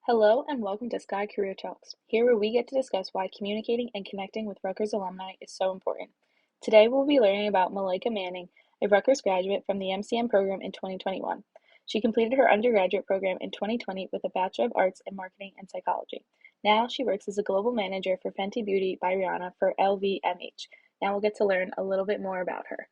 Hello and welcome to Sky Career Talks, here where we get to discuss why communicating and connecting with Rutgers alumni is so important. Today we'll be learning about Maliaka Manning, a Rutgers graduate from the MCM program in 2021. She completed her undergraduate program in 2020 with a Bachelor of Arts in Marketing and Psychology. Now she works as a global manager for Fenty Beauty by Rihanna for LVMH. Now we'll get to learn a little bit more about her.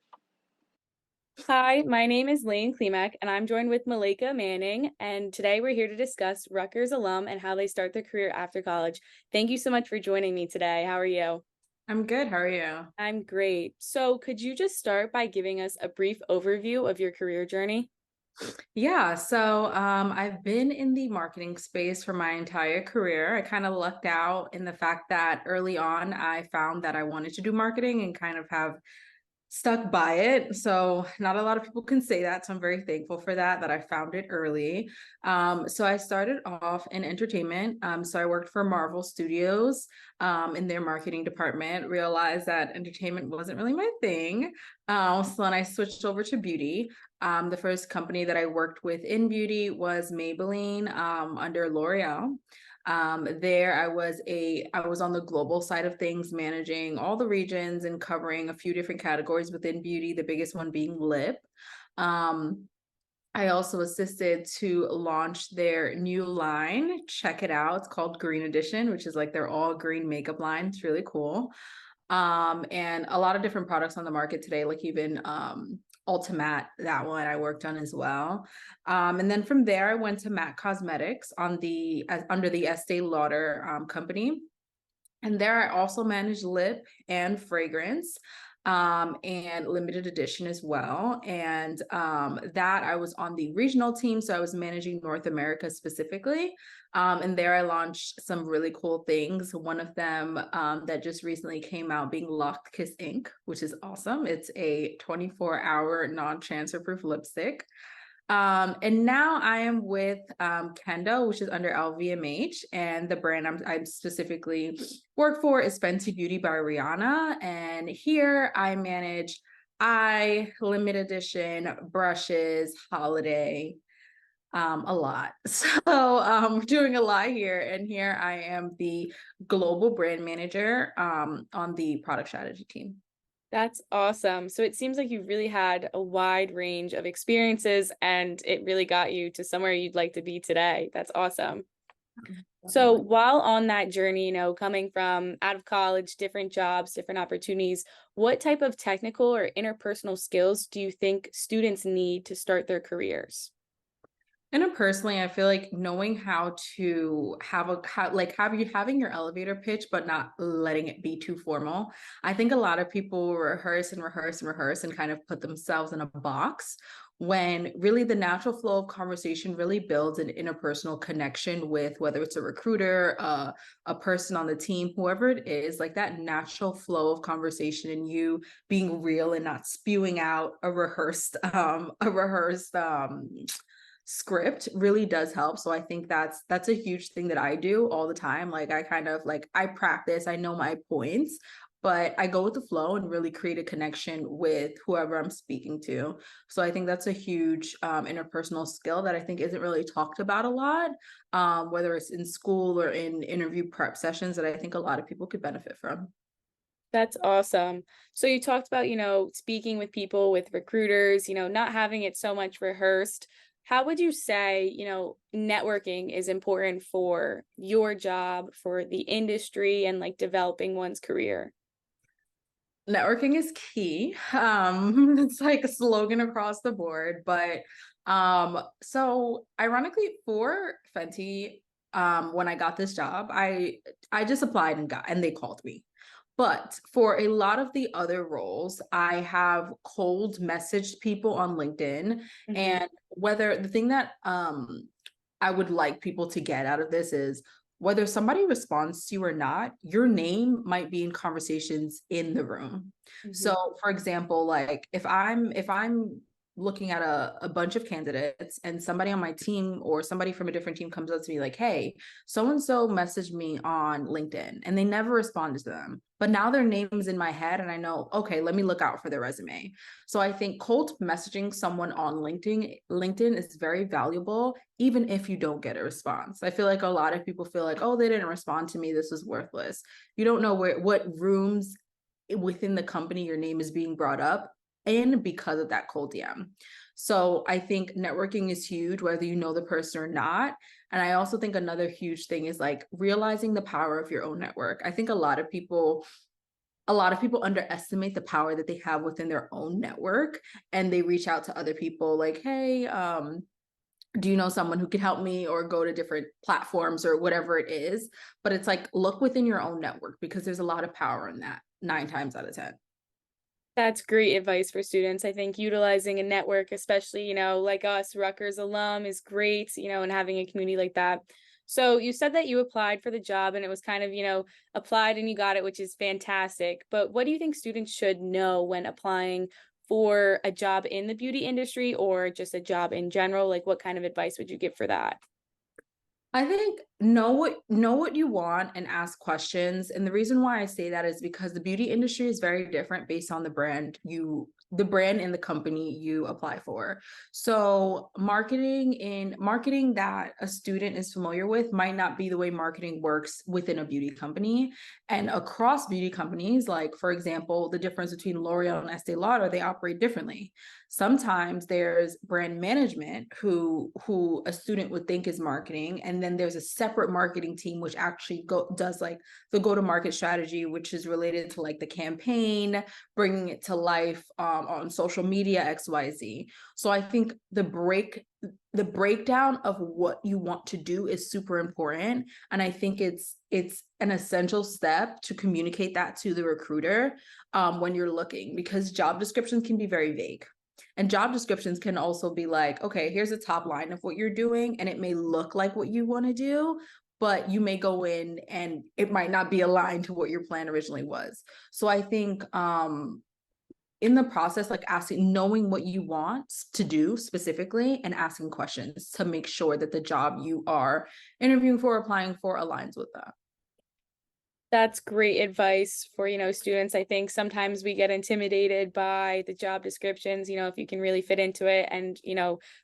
Hi, my name is Lane Klimek, and I'm joined with Malika Manning. And today we're here to discuss Rutgers alum and how they start their career after college. Thank you so much for joining me today. How are you? I'm good. How are you? I'm great. So, could you just start by giving us a brief overview of your career journey? I've been in the marketing space for my entire career. I kind of lucked out in the fact that early on I found that I wanted to do marketing and kind of have stuck by it. So not a lot of people can say that. So I'm very thankful for that I found it early. So I started off in entertainment. So I worked for Marvel Studios in their marketing department, realized that entertainment wasn't really my thing. So then I switched over to beauty. The first company that I worked with in beauty was Maybelline under L'Oreal. There I was on the global side of things, managing all the regions and covering a few different categories within beauty, the biggest one being lip. Um, I also assisted to launch their new line. Check it out. It's called Green Edition, which is like their all green makeup line. It's really cool. And a lot of different products on the market today, like even Ultimate, that one I worked on as well. And then from there, I went to MAC Cosmetics under the Estee Lauder company. And there I also managed lip and fragrance and limited edition as well. And that I was on the regional team. So I was managing North America specifically. And there I launched some really cool things. One of them that just recently came out being Locked Kiss Ink, which is awesome. It's a 24-hour non-transfer proof lipstick. And now I am with Kendo, which is under LVMH, and the brand I'm specifically work for is Fenty Beauty by Rihanna. And here I manage limited edition, brushes, holiday, a lot. We're doing a lot here. And here I am the global brand manager on the product strategy team. That's awesome. So, it seems like you really had a wide range of experiences and it really got you to somewhere you'd like to be today. That's awesome. So while on that journey, coming from out of college, different jobs, different opportunities, what type of technical or interpersonal skills do you think students need to start their careers? Interpersonally, I feel like knowing how to having your elevator pitch, but not letting it be too formal. I think a lot of people rehearse and rehearse and rehearse and kind of put themselves in a box when really the natural flow of conversation really builds an interpersonal connection with whether it's a recruiter, a person on the team, whoever it is, like that natural flow of conversation and you being real and not spewing out a rehearsed script really does help. So I think that's a huge thing that I do all the time. Like I practice, I know my points, but I go with the flow and really create a connection with whoever I'm speaking to. So I think that's a huge interpersonal skill that I think isn't really talked about a lot, whether it's in school or in interview prep sessions that I think a lot of people could benefit from. That's awesome. So you talked about, speaking with people, with recruiters, not having it so much rehearsed. How would you say, networking is important for your job, for the industry, and like developing one's career? Networking is key. It's like a slogan across the board, but so ironically for Fenty, when I got this job, I just applied and they called me. But for a lot of the other roles, I have cold messaged people on LinkedIn. Mhm. And whether the thing that I would like people to get out of this is whether somebody responds to you or not, your name might be in conversations in the room. Mhm. So for example, like if I'm looking at a bunch of candidates, and somebody on my team or somebody from a different team comes up to me like, hey, so-and-so messaged me on LinkedIn, and they never responded to them. But now their name is in my head and I know, okay, let me look out for their resume. So I think cold messaging someone on LinkedIn is very valuable, even if you don't get a response. I feel like a lot of people feel like, oh, they didn't respond to me, this was worthless. You don't know what rooms within the company your name is being brought up in because of that cold DM. So I think networking is huge, whether you know the person or not. And I also think another huge thing is like realizing the power of your own network. I think a lot of people underestimate the power that they have within their own network, and they reach out to other people like, hey, do you know someone who could help me, or go to different platforms or whatever it is. But it's like, look within your own network, because there's a lot of power in that 9 times out of 10. That's great advice for students. I think utilizing a network, especially, like us, Rutgers alum, is great, and having a community like that. So you said that you applied for the job and it was kind of, applied and you got it, which is fantastic. But what do you think students should know when applying for a job in the beauty industry or just a job in general? Like, what kind of advice would you give for that? I think know what you want and ask questions. And the reason why I say that is because the beauty industry is very different based on the brand and the company you apply for. So marketing that a student is familiar with might not be the way marketing works within a beauty company. And across beauty companies, like for example, the difference between L'Oreal and Estee Lauder, they operate differently. Sometimes there's brand management who a student would think is marketing, and then there's a separate marketing team which actually does like the go-to-market strategy, which is related to like the campaign, bringing it to life on social media, XYZ. So I think the breakdown of what you want to do is super important, and I think it's an essential step to communicate that to the recruiter when you're looking, because job descriptions can be very vague. And job descriptions can also be like, okay, here's a top line of what you're doing, and it may look like what you want to do, but you may go in and it might not be aligned to what your plan originally was. So I think in the process, like knowing what you want to do specifically and asking questions to make sure that the job you are interviewing for, applying for, aligns with that. That's great advice for, students. I think sometimes we get intimidated by the job descriptions, if you can really fit into it, and,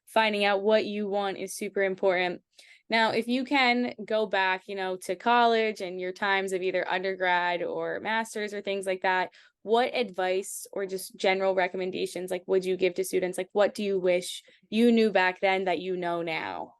finding out what you want is super important. Now, if you can go back, to college and your times of either undergrad or master's or things like that, what advice or just general recommendations, like, would you give to students? Like, what do you wish you knew back then that you know now?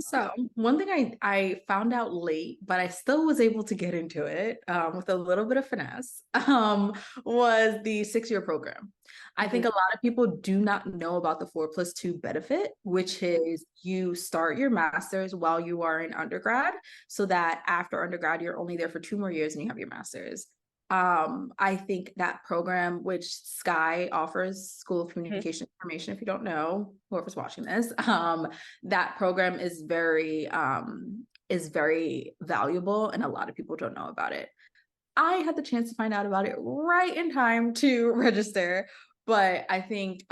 So one thing I found out late, but I still was able to get into it with a little bit of finesse, was the 6-year program. I think a lot of people do not know about the 4+2 benefit, which is you start your master's while you are in undergrad, so that after undergrad, you're only there for 2 more years and you have your master's. I think that program, which SC&I offers, School of Communication Information, if you don't know, whoever's watching this, that program is very valuable, and a lot of people don't know about it. I had the chance to find out about it right in time to register, but I think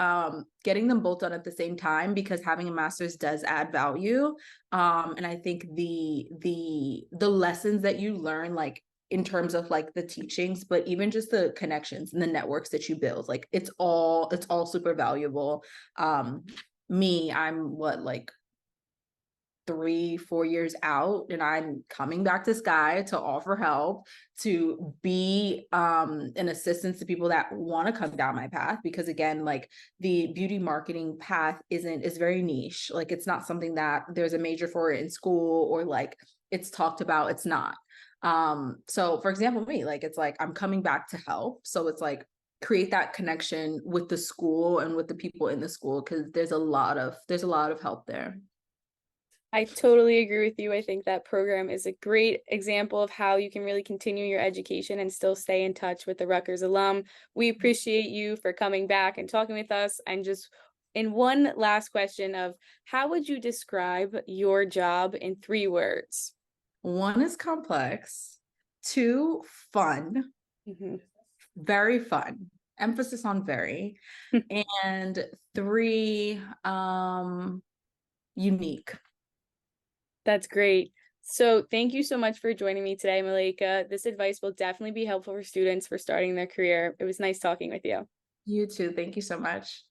getting them both done at the same time, because having a master's does add value, and I think the lessons that you learn, like in terms of like the teachings, but even just the connections and the networks that you build, like it's all super valuable. I'm like 3-4 years out, and I'm coming back to SC&I to offer help, to be an assistance to people that want to come down my path, because again, like the beauty marketing path is very niche. Like it's not something that there's a major for it in school, or like it's talked about. It's not. So for example, me, like it's like I'm coming back to help, so it's like create that connection with the school and with the people in the school, because there's a lot of help there. I totally agree with you. I think that program is a great example of how you can really continue your education and still stay in touch with the Rutgers alum. We appreciate you for coming back and talking with us. And just in one last question of, how would you describe your job in 3 words? 1 is complex, 2, fun, very fun, emphasis on very, and 3, unique. That's great. So thank you so much for joining me today, Maliaka. This advice will definitely be helpful for students for starting their career. It was nice talking with you. You too. Thank you so much.